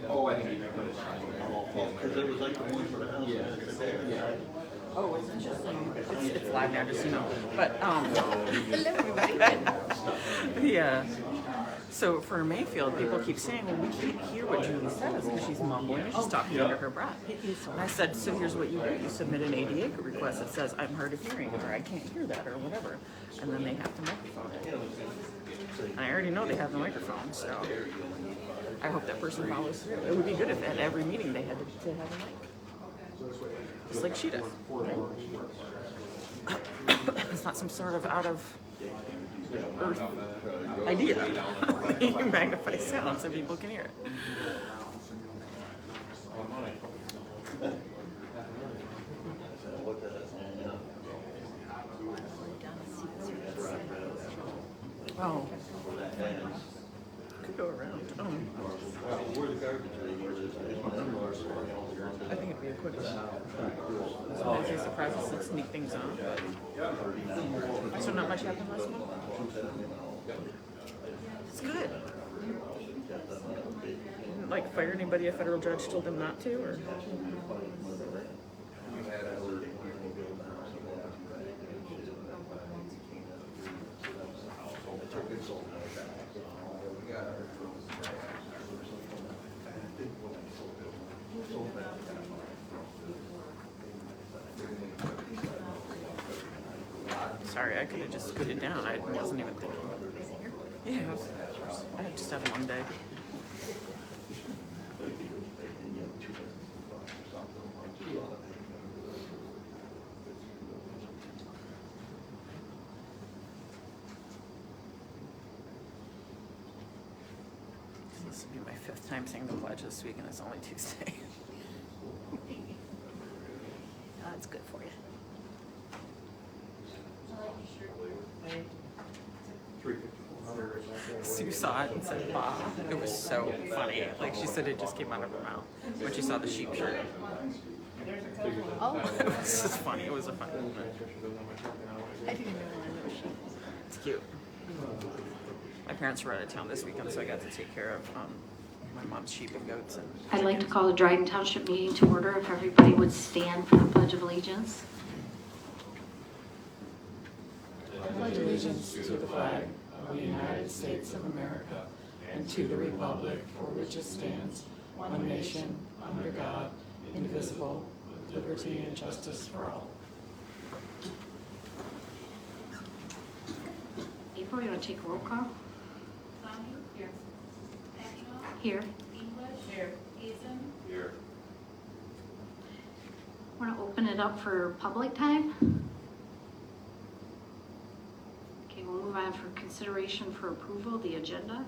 Oh, I think Because it was like the one for the house. yeah. Oh, it's interesting. It's live now, just so you know. But hello everybody. So for Mayfield, people keep saying, well, we can't hear what Julie says because she's mumbling and she's talking under her breath. And I said, so here's what you do. You submit an ADA request that says, I'm hard of hearing, or I can't hear that, or whatever. And then they have to microphone it. And I already know they have the microphone, so I hope that person follows through. It would be good if at every meeting they had to have a mic. Just like she does. Right? It's not some sort of out of earth idea. You can magnify sound so people can hear it. Oh. Could go around. I think it'd be a quick one. Sometimes they surprise us and sneak things on. So not much happened last month? It's good. Didn't like fire anybody a federal judge told them not to, or? Sorry, I could have just scooted down. I wasn't even thinking. Yeah, I just had one day. This will be my 5th time saying the pledge this week, and it's only Tuesday. That's good for you. Sue saw it and said, "Bah." It was so funny. Like she said, it just came out of her mouth when she saw the sheep shirt. Oh, it was just funny. It was a funny moment. I didn't realize it was sheep. It's cute. My parents were out of town this weekend, so I got to take care of my mom's sheep and goats. And I'd like to call the Dryden Township meeting to order. If everybody would stand for the Pledge of Allegiance. I pledge allegiance to the flag of the United States of America and to the republic for which it stands, one nation, under God, indivisible, with liberty and justice for all. April, you want to take a roll call? Here. National. Here. English. Here. Hazen. Here. We're going to open it up for public time. Okay, we'll move on for consideration for approval of the agenda.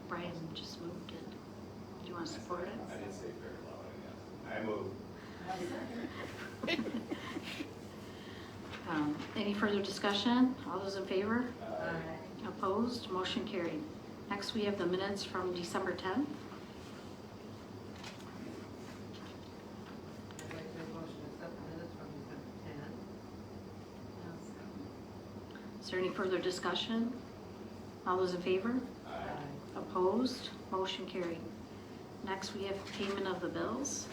Brian just moved it. Do you want to support it? I didn't say very loud, I guess. I move. Any further discussion? All those in favor? Aye. Opposed? Motion carried. Next, we have the minutes from December 10th. Is there any further discussion? All those in favor? Aye. Opposed? Motion carried. Next, we have payment of the bills.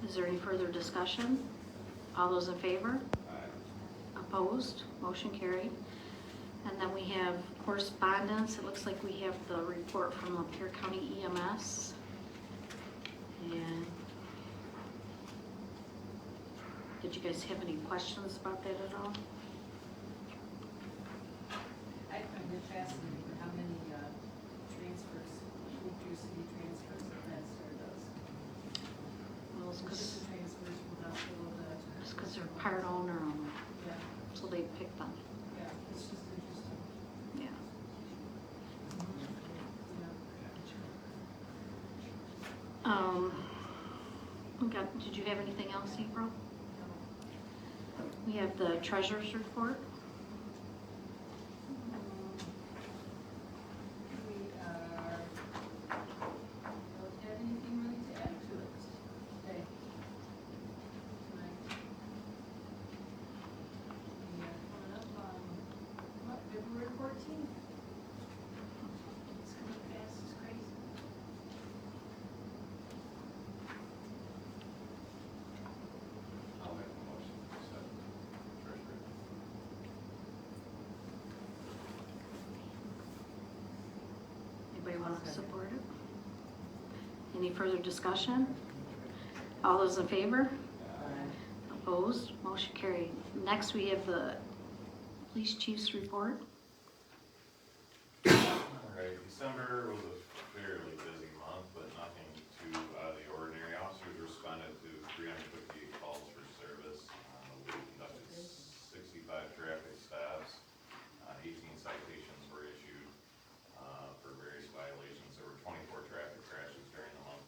Is there any further discussion? All those in favor? Aye. Opposed? Motion carried. And then we have correspondence. It looks like we have the report from Lapeer County EMS. And did you guys have any questions about that at all? I'm just asking how many transfers, electricity transfers that Star does. Well, it's Just the transfers without the, because they're part owner, yeah, so they pick them. yeah, it's just interesting. Yeah. Did you have anything else, April? We have the treasurer's report. Support it. Any further discussion? All those in favor? Opposed? Motion carried. Next, we have the police chief's report. Alright, December was a fairly busy month, but nothing too out of the ordinary. Officers responded to 358 calls for service. We conducted 65 traffic stops. 18 citations were issued for various violations. There were 24 traffic crashes during the month.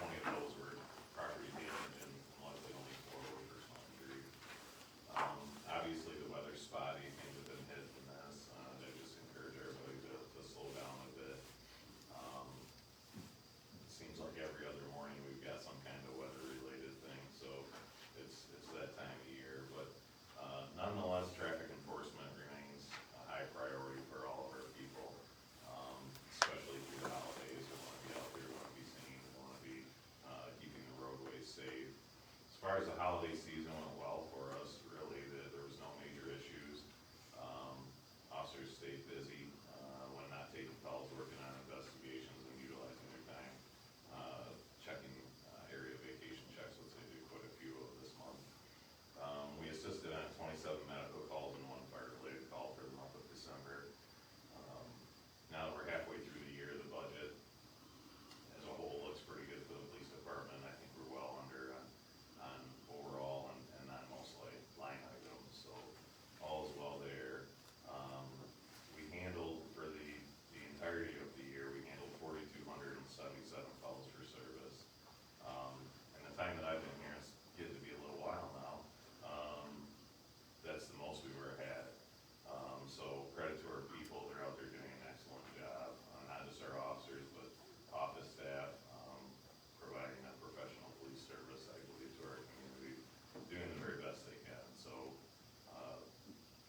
20 of those were property damage and luckily only 4 were personal injury. Obviously, the weather's spotty, things have been hit and this. I just encourage everybody to slow down a bit. It seems like every other morning we've got some kind of weather-related thing, so it's that time of year. But nonetheless, traffic enforcement remains a high priority for all of our people, especially through the holidays. We want to be out there, we want to be seen, we want to be keeping the roadways safe. As far as the holiday season went well for us, really, there was no major issues. Officers stayed busy when not taking calls, working on investigations and utilizing their time, checking area vacation checks, which they did quite a few of this month. We assisted on 27 medical calls and 1 fire-related call for the month of December. Now that we're halfway through the year, the budget as a whole looks pretty good for the police department. I think we're well under on overall and on most line items, so all is well there. We handled for the entirety of the year, we handled 4,277 calls for service. And the time that I've been here, it's getting to be a little while now. That's the most we've ever had. So credit to our people, they're out there doing an excellent job, not just our officers, but office staff, providing a professional police service, I believe, to our community, doing the very best they can. So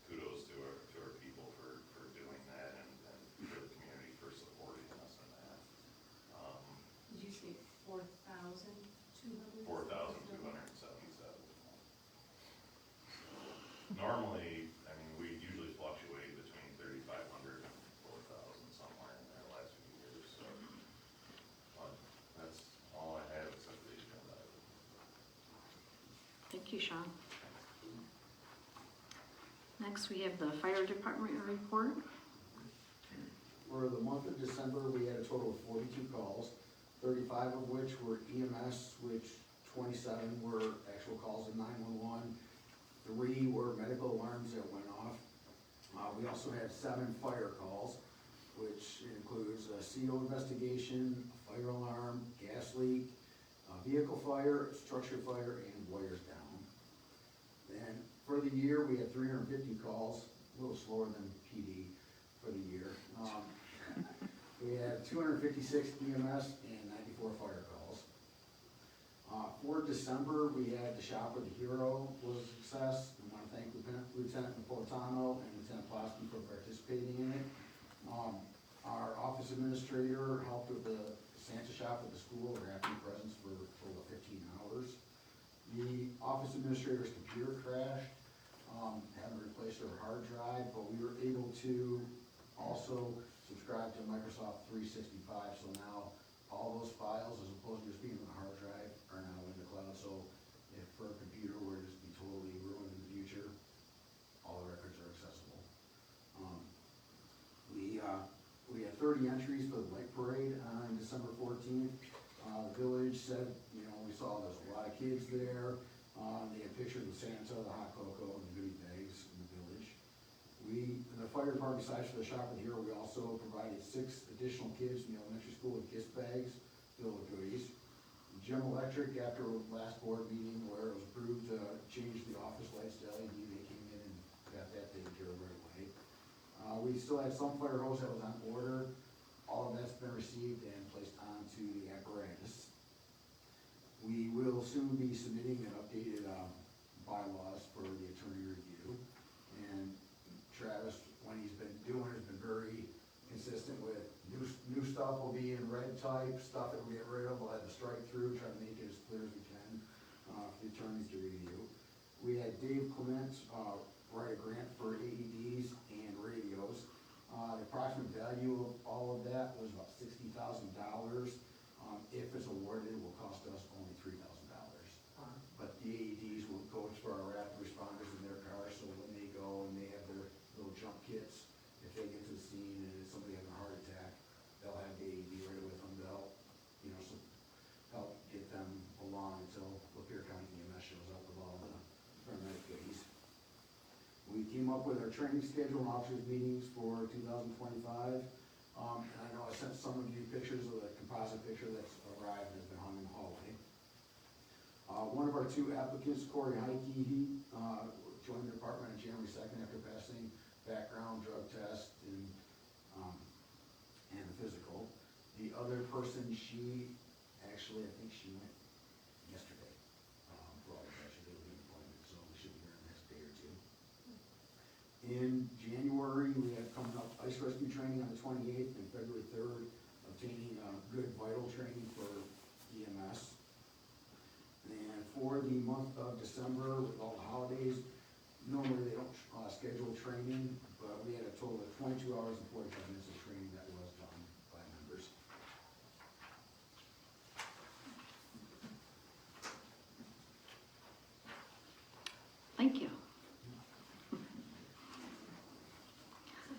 kudos to our people for doing that and for the community for supporting us in that. Did you say 4,200? 4,277. Normally, I mean, we usually fluctuate between 3,500 and 4,000 somewhere in there last few years, so. But that's all I have except for the agenda. Thank you, Sean. Next, we have the fire department report. For the month of December, we had a total of 42 calls, 35 of which were EMS, which 27 were actual calls in 911. 3 were medical alarms that went off. We also had 7 fire calls, which includes a CO investigation, a fire alarm, gas leak, vehicle fire, structure fire, and wires down. Then for the year, we had 350 calls, a little slower than PD for the year. We had 256 EMS and 94 fire calls. For December, we had the Shop with the Hero was a success. I want to thank Lieutenant Napolitano and Lieutenant Plosky for participating in it. Our office administrator helped with the Santa Shop at the school, wrapping presents for 15 hours. The office administrator's computer crashed, having to replace her hard drive, but we were able to also subscribe to Microsoft 365, so now all those files, as opposed to just being on the hard drive, are now in the cloud. So if her computer were to just be totally ruined in the future, all the records are accessible. We had 30 entries for the bike parade on December 14th. The village said, you know, we saw there's a lot of kids there. They had pictures of Santa, the hot cocoa, and the goodie bags in the village. The fire department, besides for the Shop with the Hero, we also provided 6 additional kids in the elementary school with gift bags filled with goodies. General Electric, after last board meeting where it was approved to change the office lights to LED, they came in and got that taken care of right away. We still had some fire hose that was on order. All of that's been received and placed onto the apparatus. We will soon be submitting an updated bylaws for the attorney review. And Travis, when he's been doing, has been very consistent with new stuff will be in red type, stuff that we'll get rid of, we'll have to strike through, try to make it as clear as we can for the attorneys to review. We had Dave Clement write a grant for AEDs and radios. The approximate value value of all of that was about $60,000. If it's awarded, it will cost us only $3,000. But the AEDs will go for our rapid responders in their cars, so when they go and they have their little jump kits, if they get to the scene and it's somebody having a heart attack, they'll have the AED right with them to help, help get them along until Lapeer County EMS shows up with all the paramedic goodies. We came up with our training schedule and officers meetings for 2025. And I know I sent some of you pictures of the composite picture that's arrived and has been hung in the hallway. One of our two applicants, Corey Heike, he joined the department on January 2nd after passing background, drug test, and the physical. The other person, she actually, I think she went yesterday for all of that. She did an appointment, so we should be here in the next day or two. In January, we have coming up ice rescue training on the 28th and February 3rd, obtaining good vital training for EMS. And for the month of December, with all the holidays, normally they don't schedule training, but we had a total of 22 hours and 45 minutes of training that was done by members. Thank you.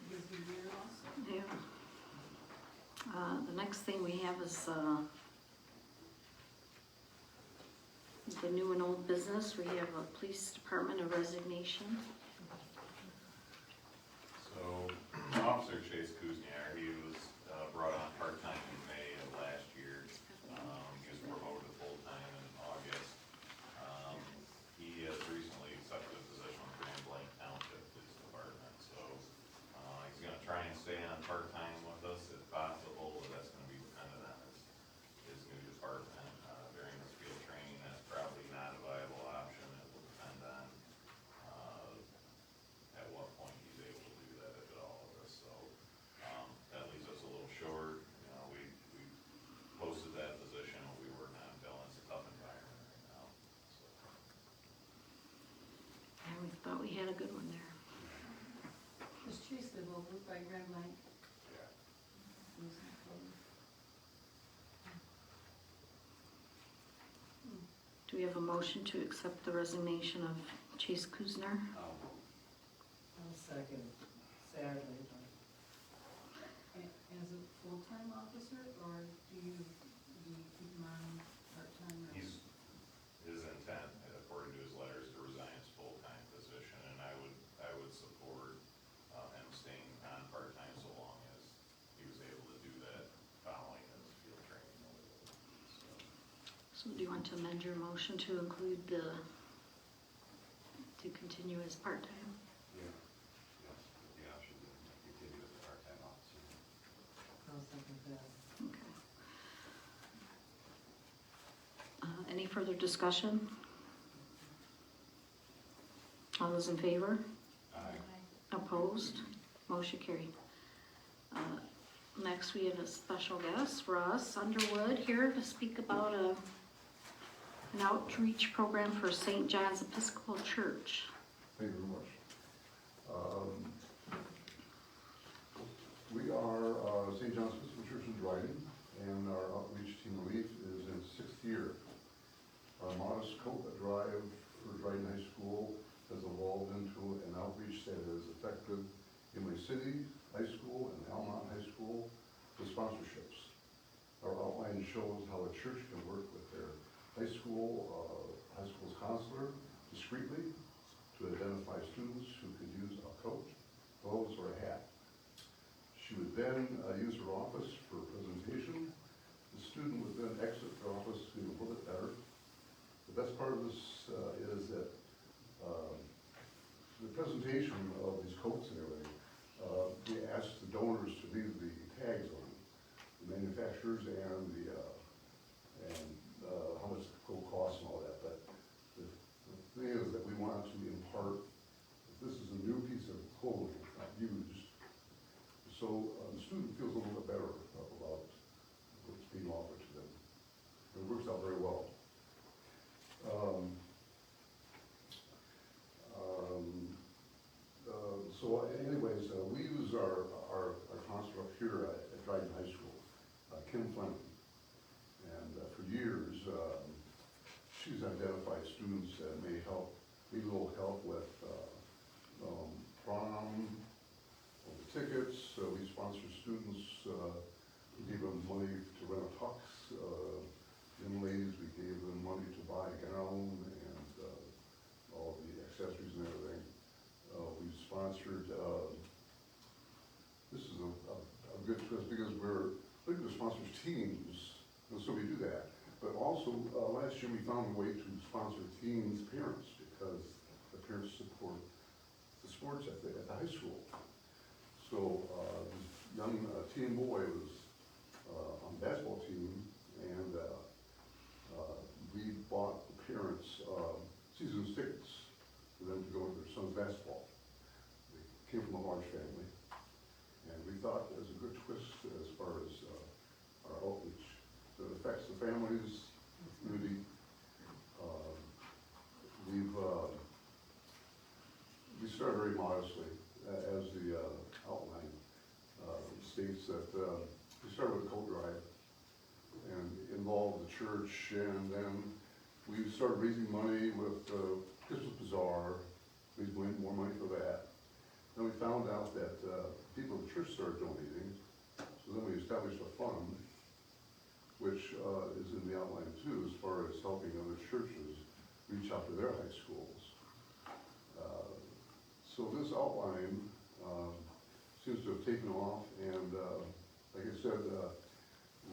Busy year also. Yeah. The next thing we have is the new and old business. We have a police department of resignation. So, Officer Chase Kuzniar, he was brought on part-time in May of last year. He was promoted to full-time in August. He has recently accepted a position with Dryden Township Police Department, so he's gonna try and stay on part-time with us if possible, but that's gonna be dependent on his new department. During his field training, that's probably not a viable option. It will depend on at what point he's able to do that, if at all, with us. So that leaves us a little short. We posted that position, we were not filling. It's a tough environment right now. So. And we thought we had a good one there. Does Chase live over by Red Light? Yeah. Do we have a motion to accept the resignation of Chase Kuzner? I'll second, sadly, As a full-time officer, or do you keep him on part-time? or- His intent, according to his letters, to resign his full-time position, and I would support him staying on part-time so long as he was able to do that following his field training. So do you want to amend your motion to include to continue as part-time? Yeah. Yes, the option to continue as a part-time officer. I'll second that. Okay. Any further discussion? All those in favor? Aye. Opposed? Motion carried. Next, we have a special guest, Ross Underwood, here to speak about an outreach program for St. John's Episcopal Church. Thank you very much. We are St. John's Episcopal Church in Dryden, and our outreach team relief is in its 6th year. Our modest coat drive for Dryden High School has evolved into an outreach that is effective in my city, high school, and Almont High School with sponsorships. Our outline shows how a church can work with their high school's counselor discreetly to identify students who could use a coat, gloves, or a hat. She would then use her office for presentation. The student would then exit her office feeling a little bit better. The best part of this is that the presentation of these coats and everything, we asked the donors to leave the tags on the manufacturers and how much the coat costs and all that. But the thing is that we want to impart that this is a new piece of clothing, not used. So the student feels a little bit better about what's being offered to them. It works out very well. So So anyways, we use our counselor up here at Dryden High School, Kim Fleming. And for years, she's identified students that may need a little help with prom, or the tickets. We sponsor students, we gave them money to rent a tux. Young ladies, we gave them money to buy a gown and all the accessories and everything. We sponsored, this is a good twist because we're looking to sponsor teams, and so we do that. But also, last year we found a way to sponsor teams' parents because the parents support the sports at the high school. So this young teen boy was on the basketball team, and we bought the parents season tickets for them to go to their son's basketball. They came from a large family, and we thought it was a good twist as far as our outreach. So it affects the families, the community. We started very modestly, as the outline states that we started with a coat drive and involved the church, and then we started raising money with Christmas Bazaar, raised more money for that. Then we found out that people at the church started donating, so then we established a fund, which is in the outline too, as far as helping other churches reach out to their high schools. So this outline seems to have taken off, and like I said,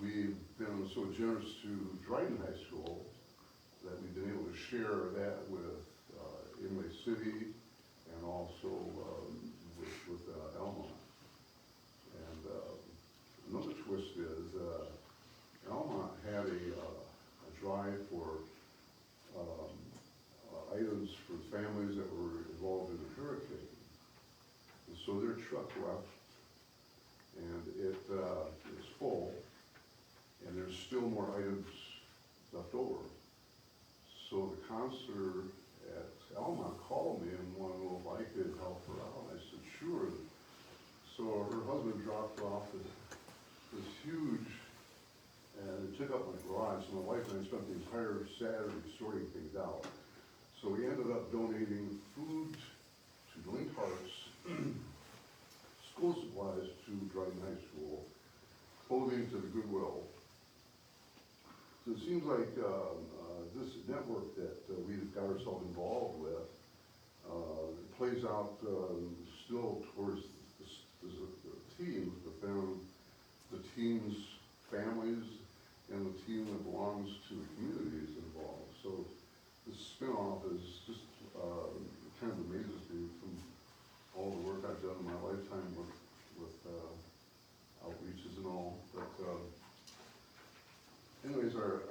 we've been so generous to Dryden High School that we've been able to share that with Inlay City and also with Alma. And another twist is Alma had a drive for items for families that were involved in the hurricane. And so their truck left, and it was full, and there's still more items left over. So the counselor at Alma called me and wanted to know if I could help her out. I said, sure. So her husband dropped off this huge, and it took up my garage, so my wife and I spent the entire Saturday sorting things out. So we ended up donating food to the Linked Hearts, school supplies to Dryden High School, clothing to the Goodwill. So it seems like this network that we've got ourselves involved with plays out still towards the teams, but then the team's families and the team that belongs to the communities involved. So the spin-off is just kind of amazes me from all the work I've done in my lifetime with outreaches and all. But anyways, our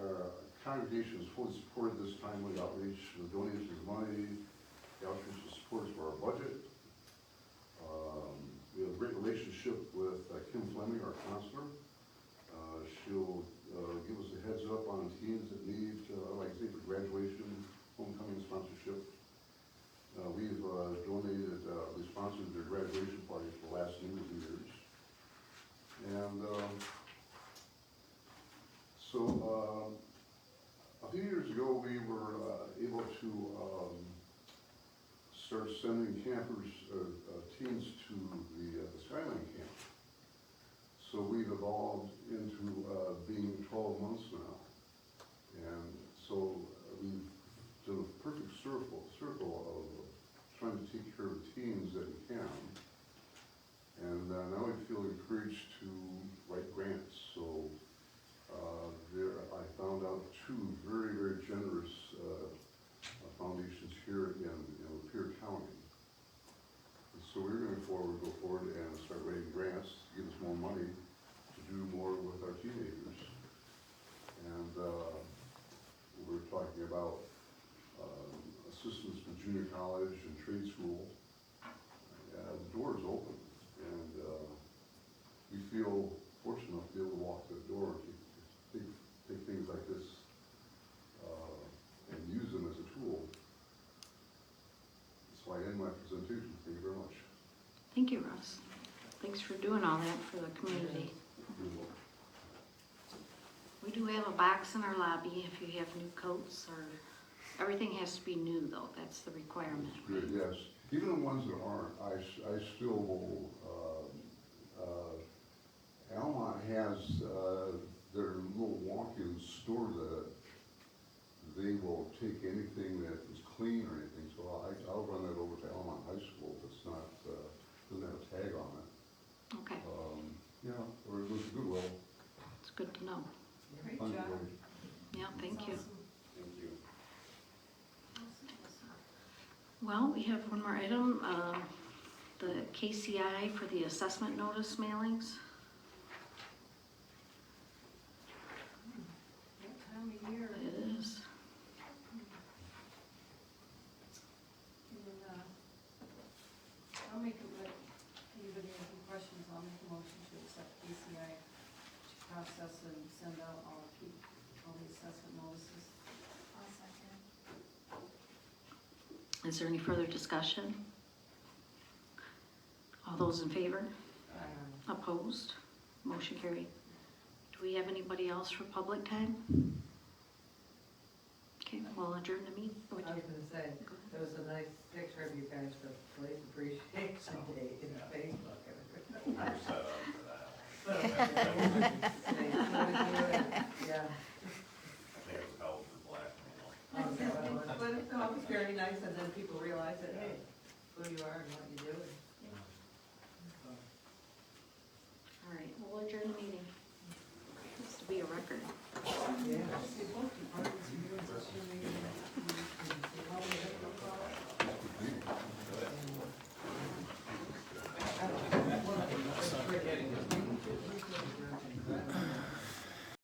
congregation is fully supported this timely outreach. The donations of money, the outreach is supported for our budget. We have a great relationship with Kim Fleming, our counselor. She'll give us a heads up on teams that need, like say for graduation, homecoming sponsorship. We've donated, we sponsored their graduation party for the last number of years. And so a few years ago we were able to start sending campers, teams to the Skyline camp. So we've evolved into being 12 months now. And so we've done a perfect circle of trying to take care of teams that we can. And now we feel encouraged to write grants. So I found out two very, very generous foundations here in Lapeer County. And so we're going to go forward and start writing grants to give us more money to do more with our teenagers. And we're talking about assistance for junior college and trade school. The door is open, and we feel fortunate enough to be able to walk to the door and take things like this and use them as a tool. So I end my presentation. Thank you very much. Thank you, Russ. Thanks for doing all that for the community. We do have a box in our lobby if you have new coats or, everything has to be new though, that's the requirement. It's good, yes. Even the ones that aren't, I still will, Almont has, their little walk-in store that they will take anything that is clean or anything, so I'll run that over to Almont High School if it's not, doesn't have a tag on it. Okay, Yeah, or it was Goodwill. it's good to know. Great Fun job. place. Yeah, thank you. Thank you. Well, we have one more item, the KCI for the assessment notice mailings. What time of year? It is. And, I'll make a, but anybody has any questions, I'll make a motion to accept KCI to process and send out all the assessment notices. I'll second. Is there any further discussion? All those in favor? Opposed? Motion carried. Do we have anybody else for public time? Okay, we'll adjourn the meeting. I was gonna say, there was a nice picture of you guys for Police Appreciation Day in Facebook. We're set up for that. Yeah. I think it was held for blackmail. But it's always very nice, and then people realize that, hey, who you are and what you do. All right, we'll adjourn the meeting. This to be a record. Yeah.